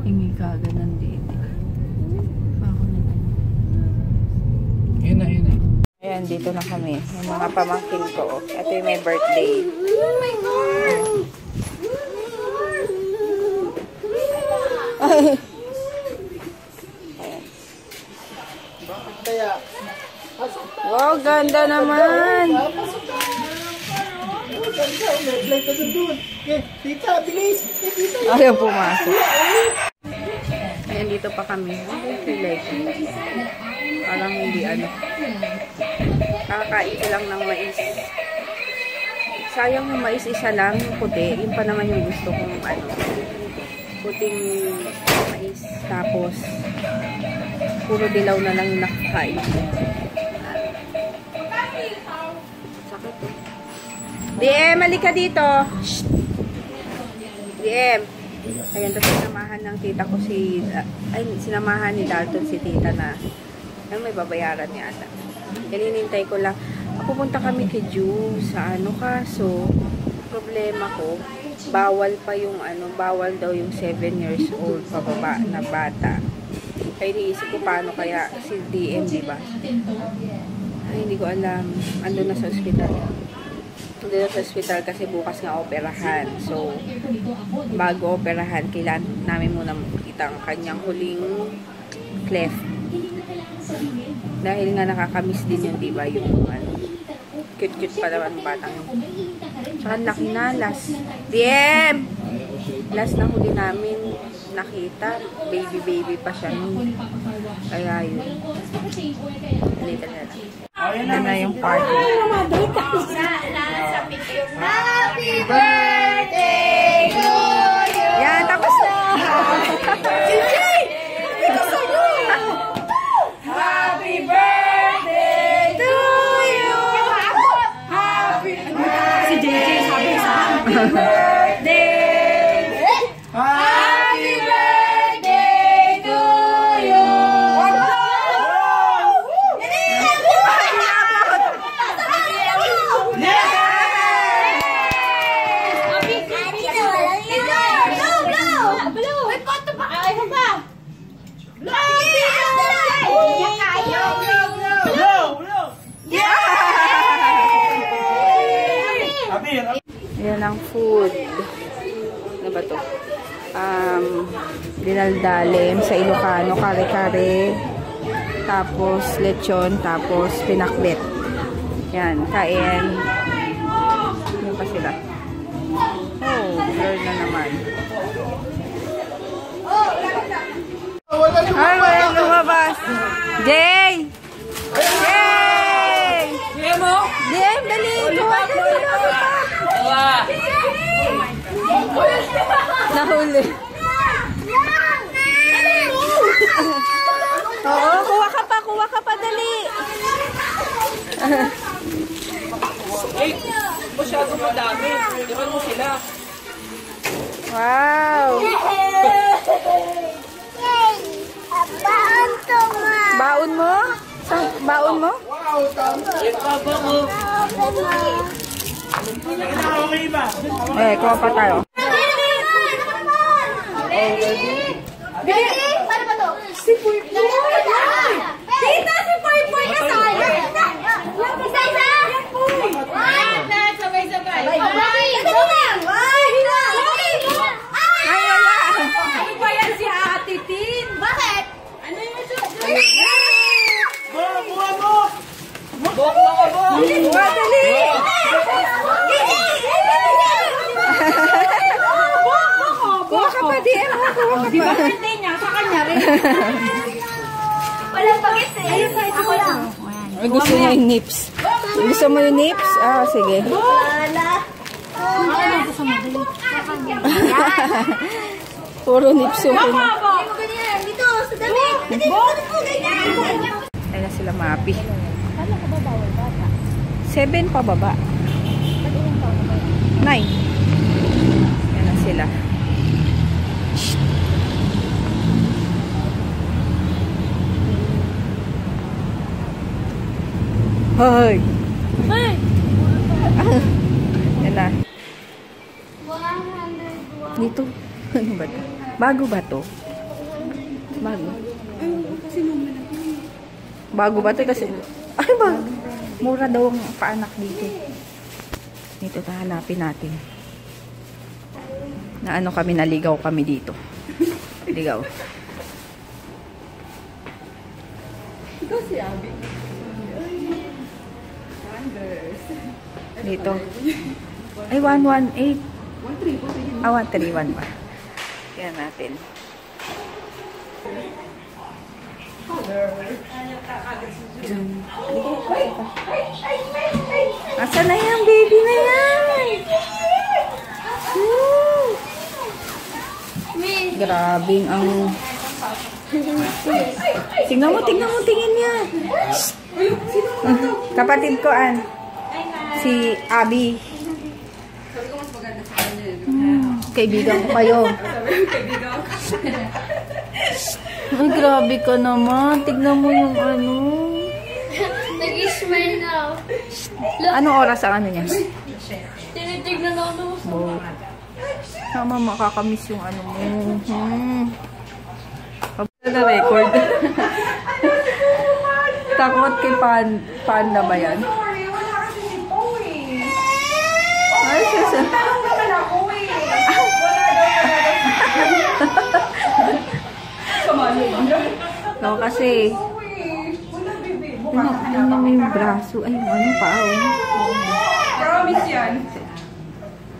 Hingi ka agad ng dede. Ako na lang. Yun na. Ayan, dito na kami. Yung mga pamangkin ko. Ito yung may birthday. Oh my God! Ayan. Wow, ganda naman! Ayaw pumasok. Ayan, dito pa kami. Parang hindi ano. Kakain ko lang ng mais. Sayang yung mais isa lang, yung puti. Yun pa naman yung gusto kong ano. Puting mais. Tapos, puro dilaw na lang yung nakakain ko. Sakit eh. DM, halika dito. Shh. DM. Ayan, tapos sinamahan ng tita ko sinamahan ni Dalton si tita na may babayaran niya ata. Hinintay ko lang. Pupunta kami kay Ju sa ano, kaso problema ko, bawal pa yung ano, bawal daw yung 7 years old pababa na bata. Kaya iniisip ko paano kaya si DM, diba? Ay, hindi ko alam. Ando na sa ospital. Ando na sa ospital kasi bukas nga operahan. So, bago operahan, kailan namin muna makita ang kanyang huling cleft. Dahil nga nakakamiss din yun, diba? Yung ano, cute-cute pa naman batang yun. Tsaka laki na, last. DM! Last na huli namin nakita, baby pa siya nun. Kaya yun. Dito na lang. Yan na yung party. Happy birthday to you! Yan, tapos na! Happy birthday to you! Si JJ sabi sa happy birthday! Happy birthday to you! Yan ang food. Ano ba to? Dinaldalim sa Ilocano, kare-kare, tapos lechon, tapos pinakbet. Yan, kain. Yan pa sila. Oh, blur na naman. Ay, walang lumabas. Jay! Jay! Jay mo? Jay, dali! Nahuli. Oo, kuha ka pa, dali. Masyado madami. Iban mo sila. Wow. Baon mo? Baon mo? Eh, kuha pa tayo. Paano ba to? Si Purpoy! Tita, si Purpoy kasali! Isa-isa! Sabay-sabay! Ay, wala! Ano ba yan si Ate Tin? Bakit? Ano yung buha mo! Buhok mo ka mo! Buha, dali! Kuha ka pa, DM mo. Kuha ka Di ba pa. birthday niya? Sa kanya rin. Walang pagits eh. Ako lang. Ay, gusto niya yung nips. Gusto mo yung nips? Ah, sige. Wala. Puro nips yung Dito, sa damit. Dito, ganyan. Ay na sila mapi. 7 pa baba. 9. Yan na sila. Hoy! Hey! Yan na. 101. Dito. Ano ba ito? Bago ba to? Bago. Bago ba to? Kasi, ay ba? Mura daw ang paanak dito. Dito hanapin natin. Na ano kami, naligaw kami dito. Ligaw. Ikaw si Abby. Dito. Ay, 118. 131 ba? Tingnan natin. Asan na yan, baby na yan? Grabing ang... Tingnan mo, tingin niya. Kapatid ko, si Abby. Kaibigan ko kayo. Ay, grabe ka naman. Tignan mo yung ano. Nag-smile na. Anong oras ang ano niya? Tinitignan ako. Oh. Tama, makakamiss yung ano mo. Na record. Takot kay Panda ba yan? Sorry, wala kasi si Poe. Ay, sasa. Tanong naman ako eh. Wala daw. No, kasi Wala, bebe. ano yung braso? Ay, ano pa, oh. Promise yan.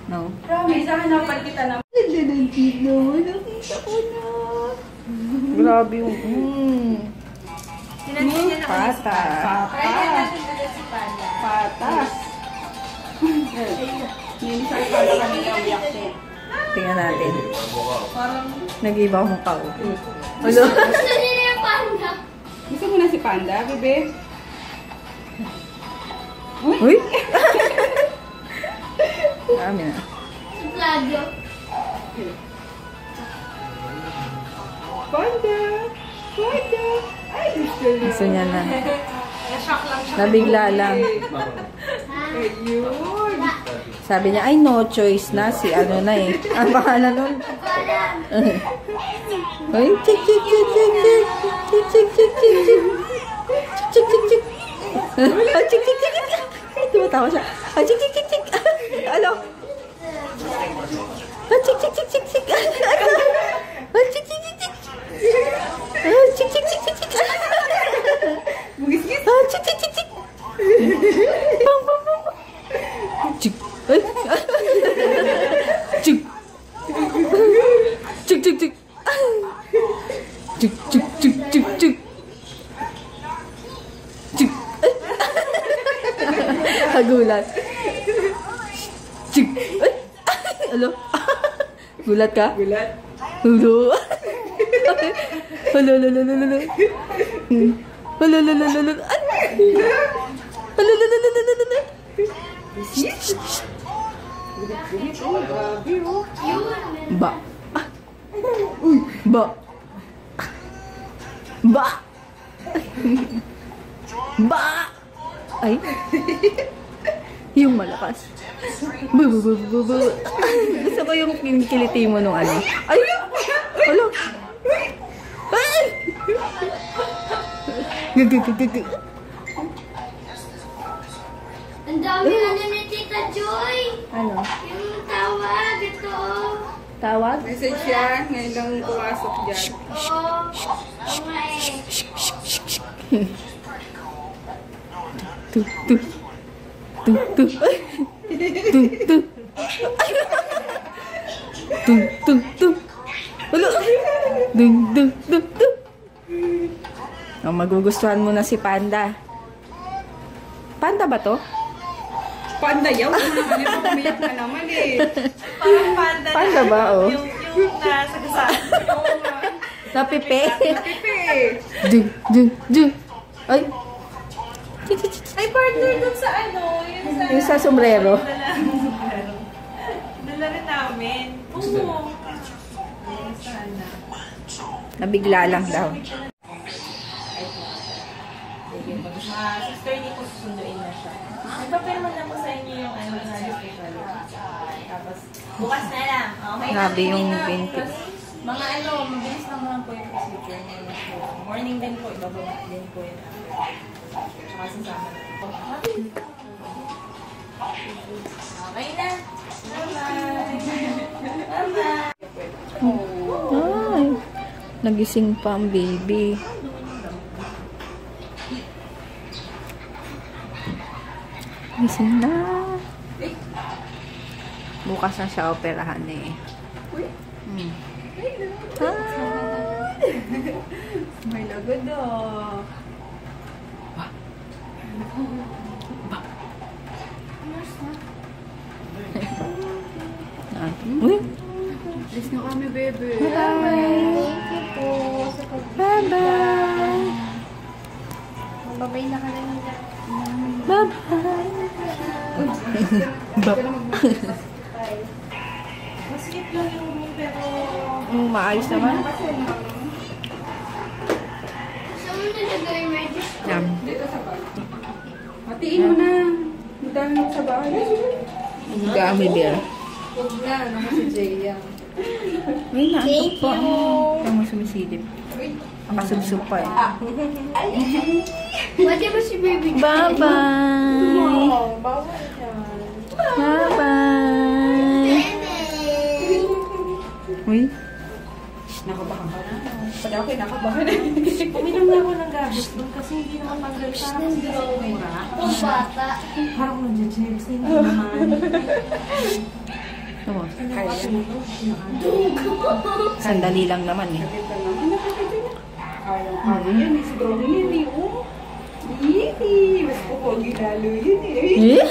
No. Promise, saan napal kita na. Nakita ko na. Grabe yung, Patas. Patas. Tingnan natin. Nag-iba mo ka. Ano? Gusto niya yung panda. Gusto mo na si Panda, bebe? Uy! Dami na. Suplado. Panda! Panda! Ay, Gusto niya na. Na-shock lang siya. Nabigla lang. Ayun. Sabi niya, ay no choice na. Si ano na eh. Ang pangalan nun. Ay, chik chik chik chik chik. Chik chik chik chik chik. Chik chik chik. Ay, chik chik chik chik. Ay, tumatawa siya. Ay, chik chik chik chik. Ano? Ay, chik chik chik chik chik. Ay, chik chik chik chik. Ay, chik chik chik chik chik. Bugis-gis. Ay, chik chik chik chik. Bang bang bang. Chik. Ay. Chik. Chik chik chik. Chik chik chik chik chik. Chik. Kagulat. Chik. Ay. Alo. Gulat ka? Gulat. Hulo. Hulo, hulo, hulo, hulo. Hulo, hulo, hulo, hulo. Hulo, hulo, hulo, hulo, hulo. Ba. Uy, ba. Ba. Ba. Ay. Yung malakas. Bu, bu, bu, bu, bu. Gusto ko yung kinikiliti mo nung ano. Ay! Alo! Ay! Gagagagag. Ang dami na ni Tita Joy. Ano? Yung tawag, ito. Tawag? Message yan. Ngayon lang pumasok dyan. Oo. Oo nga eh. Tu, tu. Tu, tu. Tu, tu. Tu, tu, tu. Alo! Dung, dung, dung, dung. Oh, magugustuhan mo na si Panda. Panda ba to? Panda yaw. Umiyak na naman eh. Parang panda, Panda ba, oh? yung nasa kasama. Napipe. Pipi. Dung, dung, dung. Ay. Ay, partner dun sa ano, Yung sa sombrero. dala rin namin. Oo. Sana. Nabigla lang daw. Sister, hindi ko susunduin na siya. Nagpapirma na po sa inyo yung ano na special. Tapos, bukas na lang. Okay. Grabe yung vintage. Mga mabilis lang naman po yung procedure niya. Morning din po, ibababa din po yun. Tsaka sasama na po. Okay na. Bye-bye. Bye-bye. Ay, nagising pa ang baby. Gising na. Bukas na siya operahan eh. May lagod oh. Uy, Alis na kami, bebe. Thank you po. bye-bye. Babay na ka na nila. Bye-bye. Masikip lang yung pero... Maayos naman. Gusto mo nilagay yung register? Yan. Hatiin mo na. Madami mo sa bahay. Gummy bear. Huwag na. Naman si Jaya. May naantok po. Ang mo sumisilip. Nakasubsub pa eh. Pwede ba si baby? Bye-bye. Oh, bawal yan. Bye-bye. Uy. Nakabahan ka na. Pwede ako nakabahan. Uminom na ako ng gabis doon kasi hindi naman manggal. Parang hindi ako mura. Ang bata. Parang nandiyan-jex. Hindi naman. Oh, Kaya. sandali lang naman eh. Ayaw yan. Siguro yun eh. Oh. Yee. Mas pupogi lalo yun eh. Eh?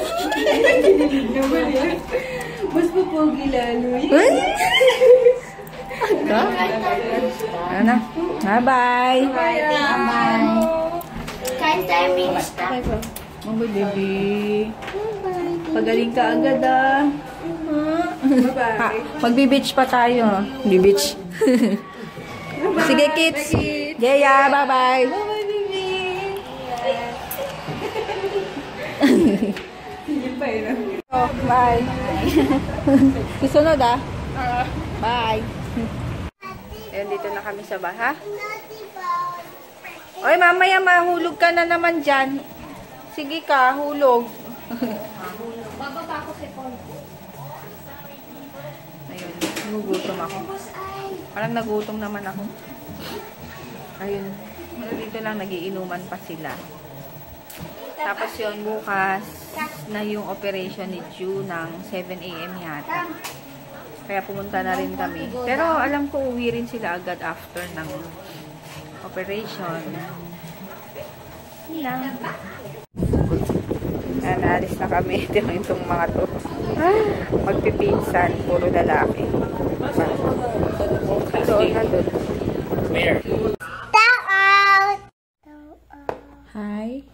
Naman yun. Mas pupogi lalo yun. Uy! Ano na? Bye-bye. Bye. Kain tayo, minista. Mga baby. Pagaling ka agad ah. Ha, magbi-beach pa tayo. Bi-beach. Sige, kids. Jaya, bye-bye. Bye-bye, baby. Yun pa yun. Oh, bye. Susunod ah. Bye. Ayun, dito na kami sa baha. Oy, mamaya mahulog ka na naman dyan. Sige ka, hulog. Bababa ko si Paul. Ayun, nagugutom ako. Parang nagutom naman ako. Ayun, dito lang nagiinuman pa sila. Tapos yun, bukas na yung operation ni Ju ng 7 AM yata. Kaya pumunta na rin kami. Pero alam ko uwi rin sila agad after ng operation. Yun lang. Naalis na kami. Itong mga to. Magpipinsan. Puro lalaki. Doon na doon. Hi.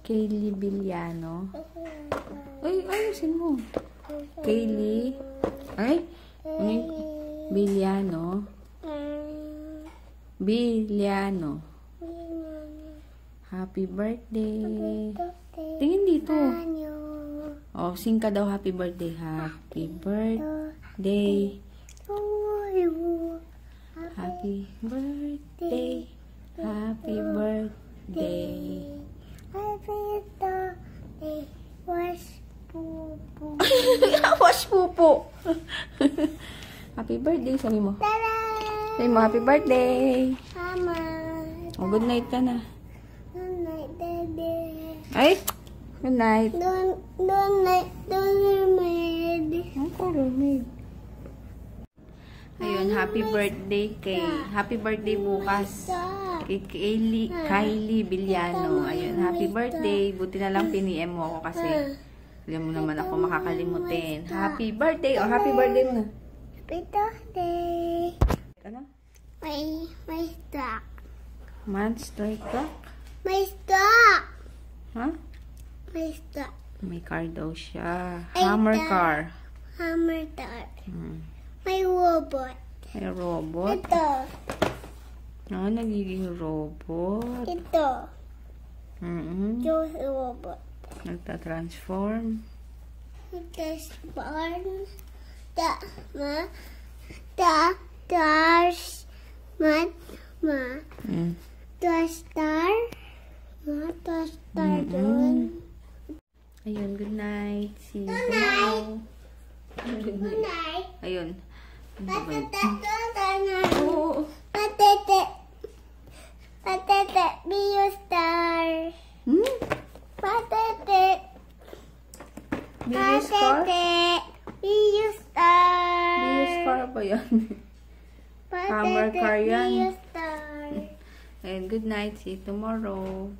Kaylee Villano. Ay, ayusin mo. Kaylee. Ay. Villano. Villano. Happy birthday. Tingin dito. Oh, sing ka daw happy birthday. Happy birthday. Happy birthday. Happy birthday. Wash pupo. Happy birthday, sabi mo. Sabi mo, happy birthday. Oh, good night ka na. Ay, good night. Ang kalamig. Ayun, happy birthday kay, happy birthday bukas kay Kylie Villano. Ayun, happy birthday. Buti na lang piniem mo ako kasi alam mo naman ako makakalimutin. Happy birthday. Oh, happy birthday mo na. Ano? May stock. Monster truck? May stock. Ha? May stock. May car daw siya. Ay, Hammer car. car. Hammer dog. Hmm. May robot. May robot. Ito. Ah, nagiging robot. Ito. Mm-hmm. Yung robot. Nagtatransform. Ito is barn. Stars. Ma. Mm. The star. The star doon. Ayun, good night. See you Good tomorrow. Good Good night. night. Ayun. Oh. Patete. Patete. Be your star. Hmm? Patete. Biggest car? Patete. Be your star. Biggest car ba yan? Hammer car yan. Be your star. Ayun, good night. See you tomorrow.